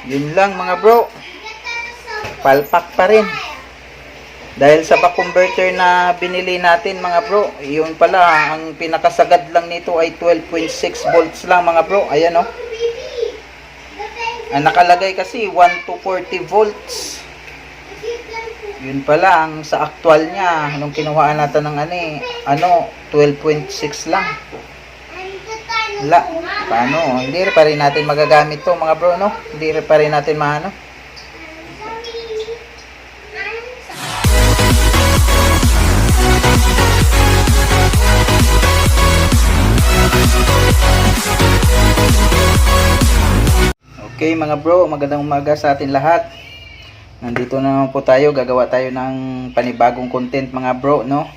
Yun lang mga bro. Palpak pa rin. Dahil sa back converter na binili natin mga bro, yun pala, ang pinakasagad lang nito ay 12.6 volts lang mga bro. Ayan o. Ang nakalagay kasi 1 to 40 volts. Yun pala, ang sa actual niya, nung kinuhaan natin ng 12.6 lang. Wala. Paano? Hindi pa rin natin magagamit to mga bro, no? Hindi pa rin natin maano. Okay mga bro, magandang umaga sa atin lahat. Nandito na naman po tayo, gagawa tayo ng panibagong content mga bro, no?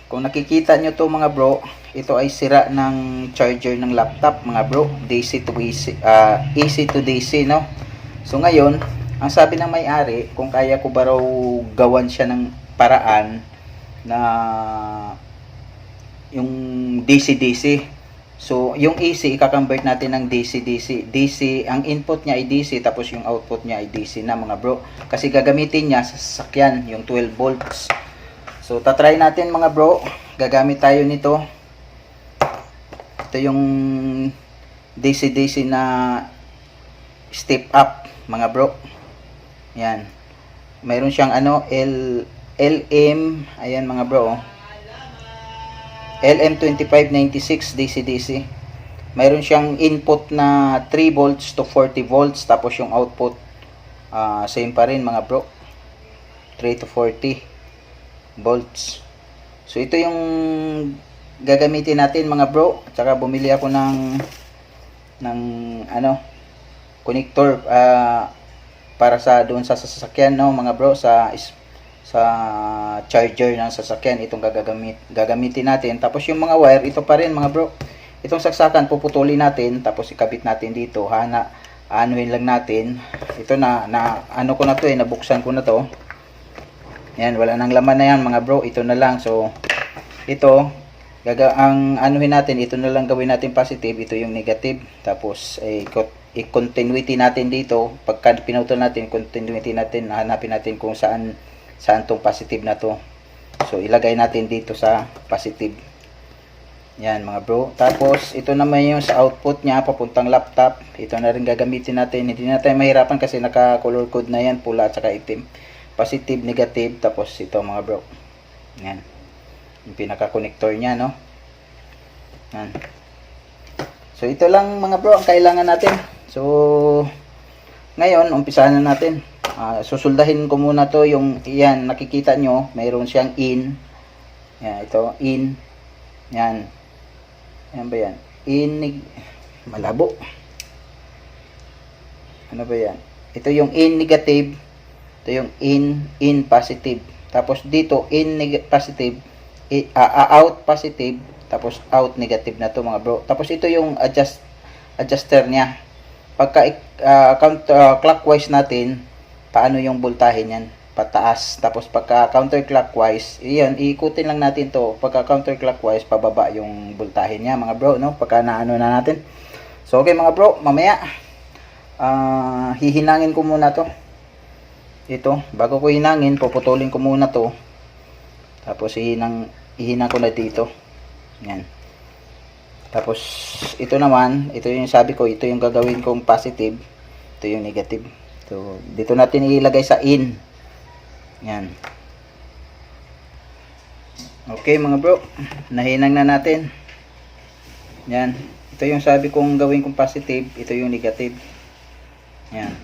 Kung nakikita nyo to mga bro, ito ay sira ng charger ng laptop mga bro, DC to AC, AC to DC, no? So ngayon, ang sabi ng may-ari, kung kaya ko ba raw gawan siya ng paraan na yung DC-DC. So, yung AC, i-convert natin ng DC-DC. DC, ang input niya ay DC, tapos yung output niya ay DC na mga bro. Kasi gagamitin niya sa sasakyan, yung 12 volts. So, tatry natin mga bro. Gagamit tayo nito. Ito yung DC-DC na step up, mga bro. Yan. Mayroon siyang LM, ayan mga bro. LM2596 DC-DC. Mayroon siyang input na 3 volts to 40 volts. Tapos yung output, same pa rin mga bro. 3 to 40 volts. So ito yung gagamitin natin mga bro. At saka bumili ako ng connector para sa doon sa sasakyan, no mga bro, sa charger ng sasakyan. Itong gagamitin natin. Tapos yung mga wire, ito pa rin mga bro. Itong saksakan puputulin natin, tapos ikabit natin dito. Anuhin lang natin. Ito ano ko na to, nabuksan ko na to. Yan, wala nang laman na yan mga bro. Ito na lang. So ito ang anuhin natin, ito na lang gawin natin positive, ito yung negative. Tapos i-continuity natin dito. Pagka pinutol natin, continuity natin, hanapin natin kung saan tong positive na to. So ilagay natin dito sa positive. Yan mga bro. Tapos ito naman yung sa output niya papuntang laptop. Ito na rin gagamitin natin. Hindi na tayo mahirapan kasi naka color code na yan, pula at saka itim. Positive, negative, tapos ito mga bro. Yan. Yung pinaka connector niya, no. Yan. So ito lang mga bro ang kailangan natin. So ngayon umpisahan na natin. Susuldahin ko muna to yung yan, nakikita nyo mayroon siyang in. Yan, ito in. Yan. Yan ba yan? In malabo. Ano ba yan? Ito yung in negative. Ito yung in positive. Tapos dito in positive, out positive, tapos out negative na to mga bro. Tapos ito yung adjuster niya. Pagka clockwise natin, paano yung voltahe niyan? Pataas. Tapos pagka counterclockwise, iyan, iikutin lang natin to. Pagka counterclockwise, pababa yung voltahe niya mga bro, no? Pagka naano na natin. So okay mga bro, mamaya hihinangin ko muna to. Ito, bago ko hinangin, puputulin ko muna to. Tapos ihinang ko na dito. Yan. Tapos ito naman, ito yung sabi ko, ito yung gagawin kong positive, ito yung negative. So dito natin ilagay sa in. Yan. Okay mga bro, nahinang na natin. Yan. Ito yung sabi kong gawin kong positive, ito yung negative. Yan.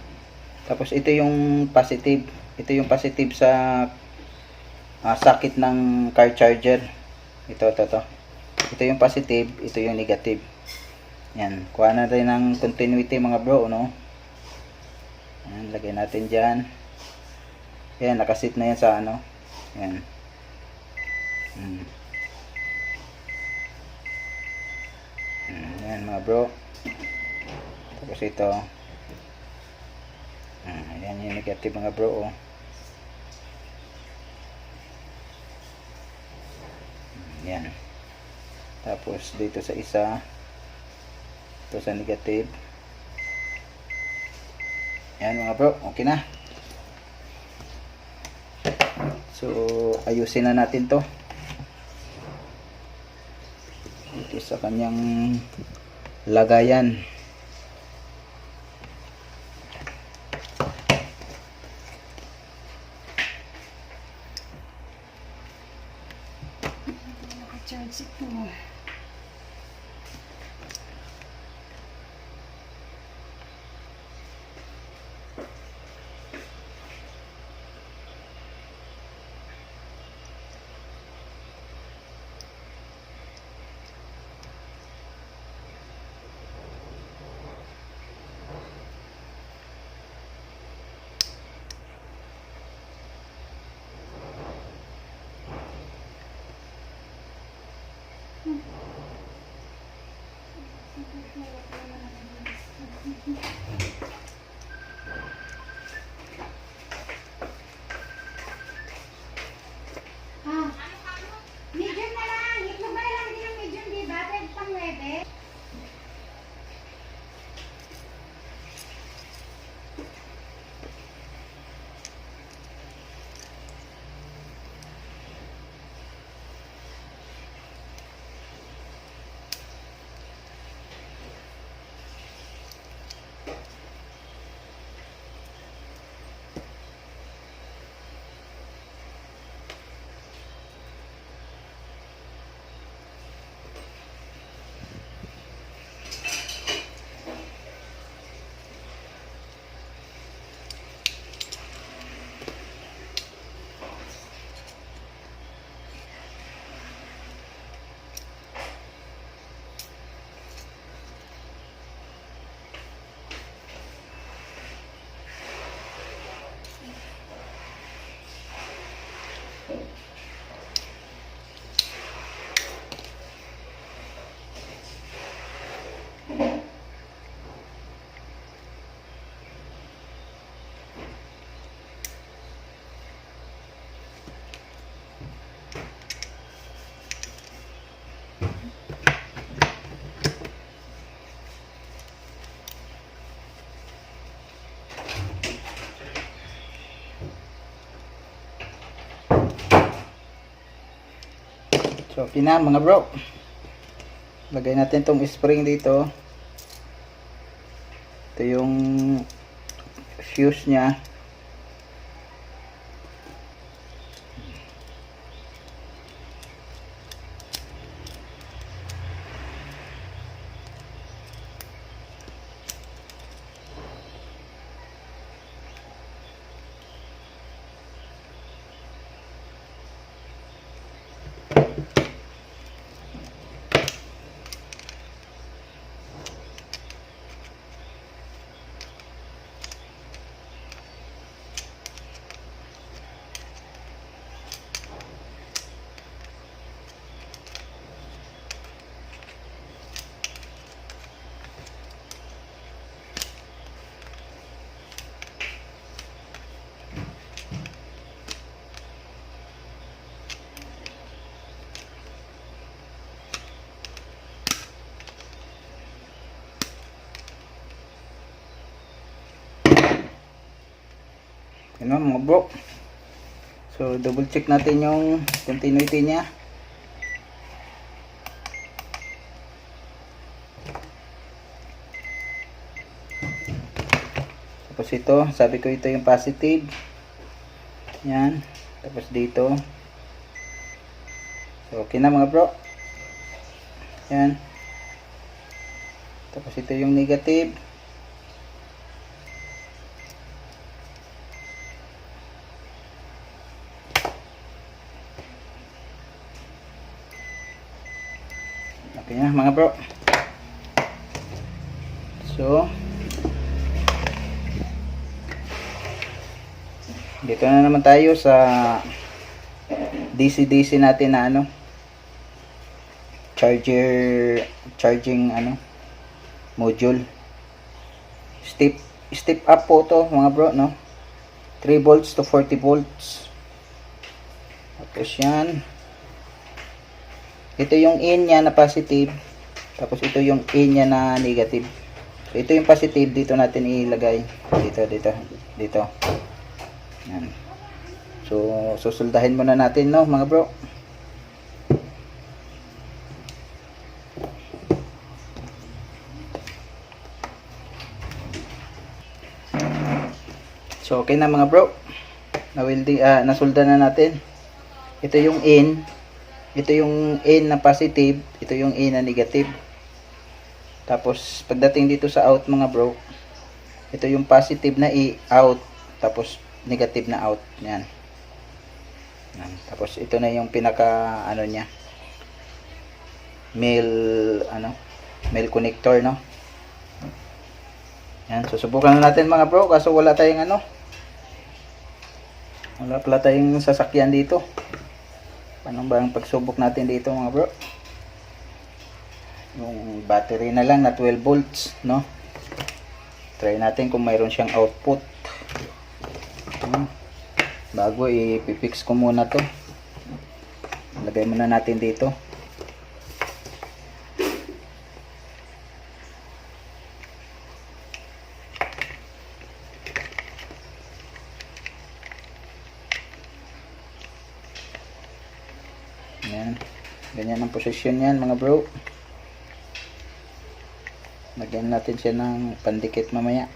Tapos ito yung positive. Ito yung positive sa socket ng car charger. Ito. Ito yung positive, ito yung negative. Yan. Kuha na rin ng continuity mga bro, no? Yan, lagay natin dyan. Yan, nakasit na yan sa ano. Yan. Yan mga bro. Tapos ito. Yan yung negative mga bro, oh. Yan. Tapos dito sa isa, ito sa negative. Yan mga bro, okay na. So, ayusin na natin to. Ito sa kanyang lagayan. Naka-charge ito. Ah, medium na lang. Itlog ba na lang din ang medium, di ba? Pwede pang 9. So, okay na mga bro. Lagay natin tong spring dito. Ito yung fuse niya. Ano mga bro. So double check natin yung continuity niya. Tapos ito, sabi ko ito yung positive. Yan. Tapos dito. So okay na mga bro. Yan. Tapos ito yung negative. Okay na mga bro. So dito na naman tayo sa DC-DC natin na ano, charging ano, module. Step up po to mga bro, no? 3 volts to 40 volts. Tapos yan. Ito yung in niya na positive. Tapos ito yung in niya na negative. So, ito yung positive, dito natin ilagay. Dito. Yan. So, susuldahin muna natin, no, mga bro. So, okay na mga bro. Nasulda na natin. Ito yung in. Ito yung in na positive. Ito yung in na negative. Tapos, pagdating dito sa out mga bro, ito yung positive na out. Tapos, negative na out. Yan. Yan. Tapos, ito na yung pinaka, niya. Male connector, no? Yan. Susubukan na natin mga bro. Kaso wala tayong wala pala tayong sasakyan dito. Paano ba ang pagsubok natin dito mga bro? Yung battery na lang na 12 volts, no? Try natin kung mayroon siyang output. Bago ipipix ko muna to. Lagay muna natin dito. Yan. Ganyan ang posisyon yan mga bro. Lagyan natin siya ng pandikit mamaya.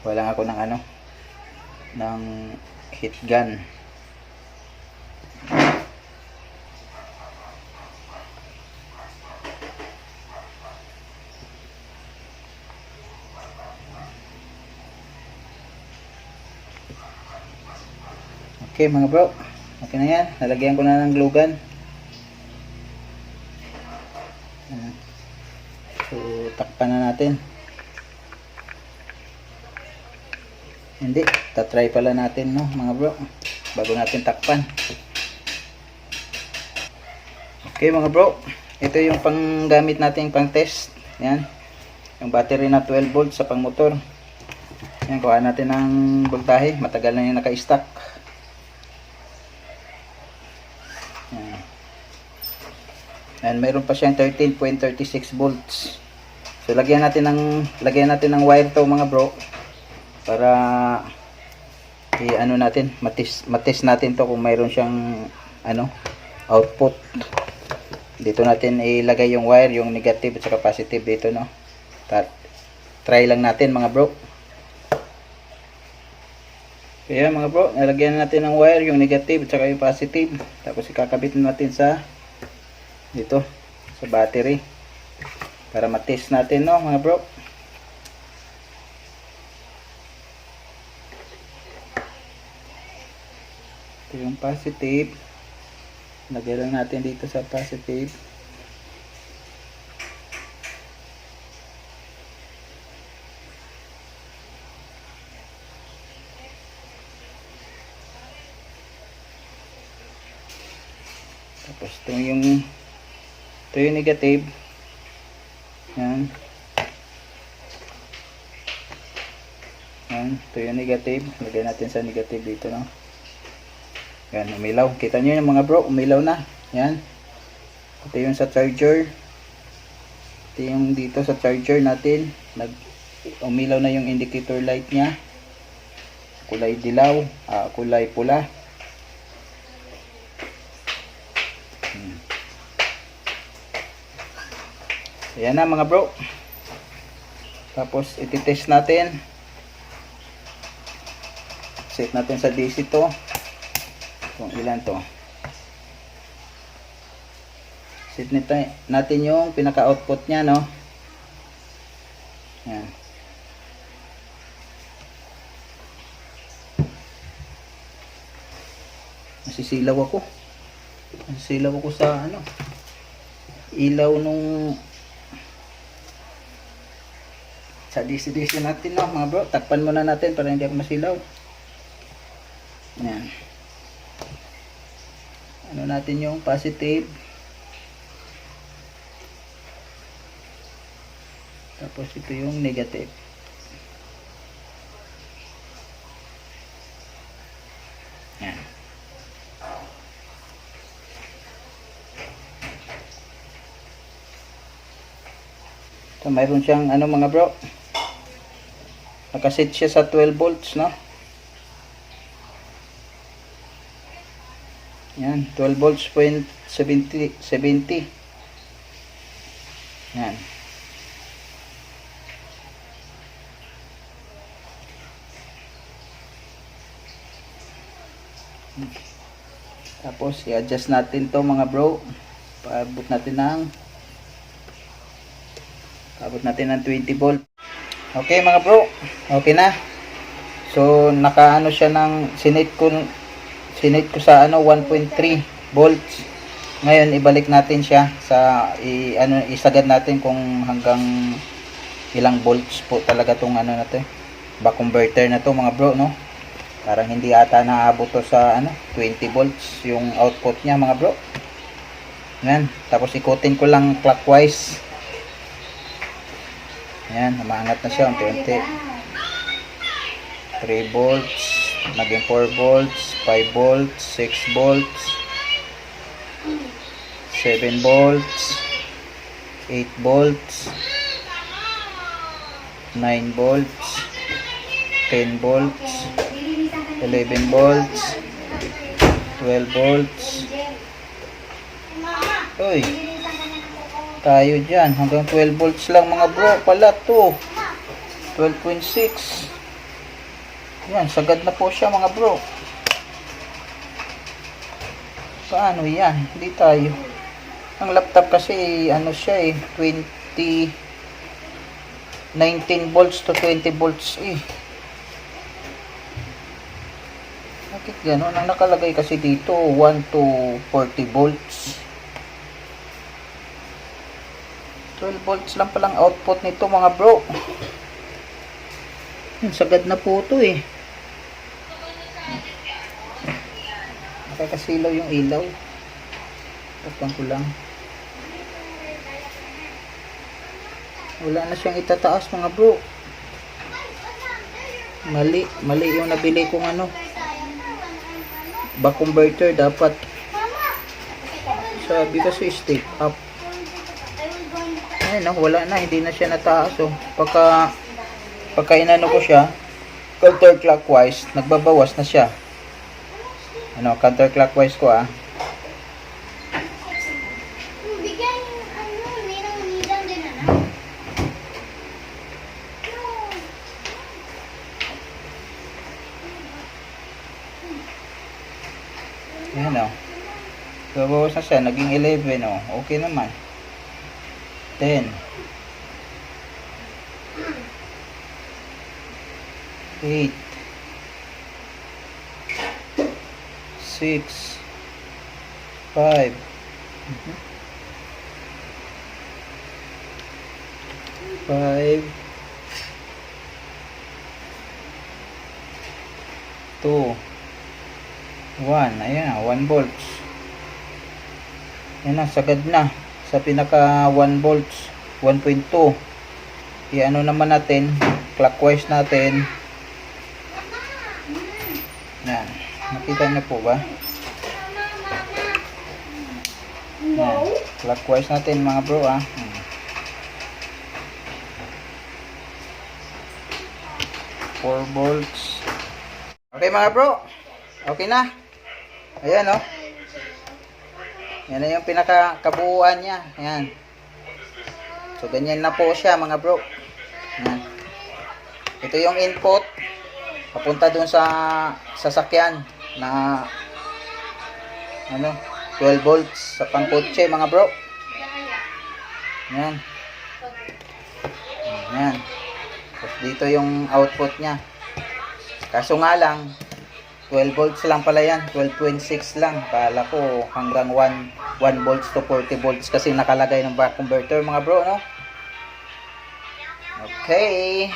Wala ako ng ng heat gun. Okay mga bro, okay na yan. Nalagyan ko na ng glue gun. So, takpan na natin. Hindi, tatry pala natin, no, mga bro, bago natin takpan. Okay mga bro, ito yung panggamit natin pang test. Yan, yung battery na 12 volts sa pang motor. Yan, kuha natin ng voltahe. Matagal na yung naka-stock. And mayroon pa siyang 13.36 volts. So lagyan natin ng wire to mga bro para matest natin to kung mayroon siyang output. Dito natin ilagay yung wire, yung negative at saka positive dito, no. Try lang natin mga bro. Kaya mga bro, nalagyan natin ng wire, yung negative at saka yung positive. Tapos ikakabit natin sa dito sa battery para matest natin, no mga bro. Ito yung positive. Lagay lang natin dito sa positive. Tapos ito yung negative. Yan. Yan. Ito yung negative. Lagay natin sa negative dito, no. Yan, umilaw. Kita nyo yung mga bro, umilaw na. Yan. Ito yung sa charger. Ito yung dito sa charger natin. Umilaw na yung indicator light niya. Kulay dilaw. Kulay pula. Ayan na mga bro. Tapos iti-test natin. Set natin sa DC to. Kung ilan to. Set natin yung pinaka-output niya, no. Ayan. Nasisilaw ako sa ilaw nung sa DC natin, no mga bro. Takpan muna natin para hindi ako masilaw. Yan. Natin yung positive. Tapos ito yung negative. Yan. So, mayroon siyang ano mga bro. Nakaset siya sa 12 volts, no? Yan, 12 volts point 70. Yan. Tapos i-adjust natin to mga bro. Paabot natin ng 20 volt. Okay mga bro, okay na. So nakaano siya ng sinate ko sa ano 1.3 volts. Ngayon ibalik natin siya sa isagad natin kung hanggang ilang volts po talaga tong ano na to. Back converter na to mga bro, no? Parang hindi ata naabot to sa ano 20 volts yung output niya mga bro. Yan, tapos ikutin ko lang clockwise. Yan, umaangat na siya unti-unti. 3 volts, naging 4 volts, 5 volts, 6 volts, 7 volts, 8 volts, 9 volts, 10 volts, 11 volts, 12 volts. Uy, tayo dyan. Hanggang 12 volts lang mga bro. Pala to. 12.6. Yan, sagad na po siya mga bro. Paano yan? Hindi tayo. Ang laptop kasi, ano siya 19 volts to 20 volts Bakit gano'n? Ang nakalagay kasi dito, 1 to 40 volts. 12 volts lang palang output nito mga bro. Sagad na po ito Nakakasilaw yung ilaw. Tapang ko lang. Wala na siyang itataas mga bro. Mali yung nabili kong ano. Back converter dapat. Sabi kasi step up. Ayun, wala na, hindi na siya nataas pagka inano ko siya counterclockwise, nagbabawas na siya. Counterclockwise ko Bigyan ninang din Ayan babawas na siya, naging 11 okay naman. 10 8 6 5 5 2 1. Ayan 1 volts. Ayan sagad na sa pinaka 1 volts 1.2. i-ano naman natin, clockwise natin. Yan, nakita niyo po ba? Yan, clockwise natin mga bro 4 volts. Okay mga bro, okay na. Ayan yan na yung pinakakabuuan niya. Ayan. So, ganyan na po siya mga bro. Ayan. Ito yung input. Papunta dun sa sasakyan na 12 volts sa pangkotse mga bro. Ayan. Ayan. Tapos dito yung output niya. Kaso nga lang, 12 volts lang pala yan. 12.6 lang. Kala ko hanggang 1 volts to 40 volts kasi nakalagay ng back converter mga bro, no? Okay.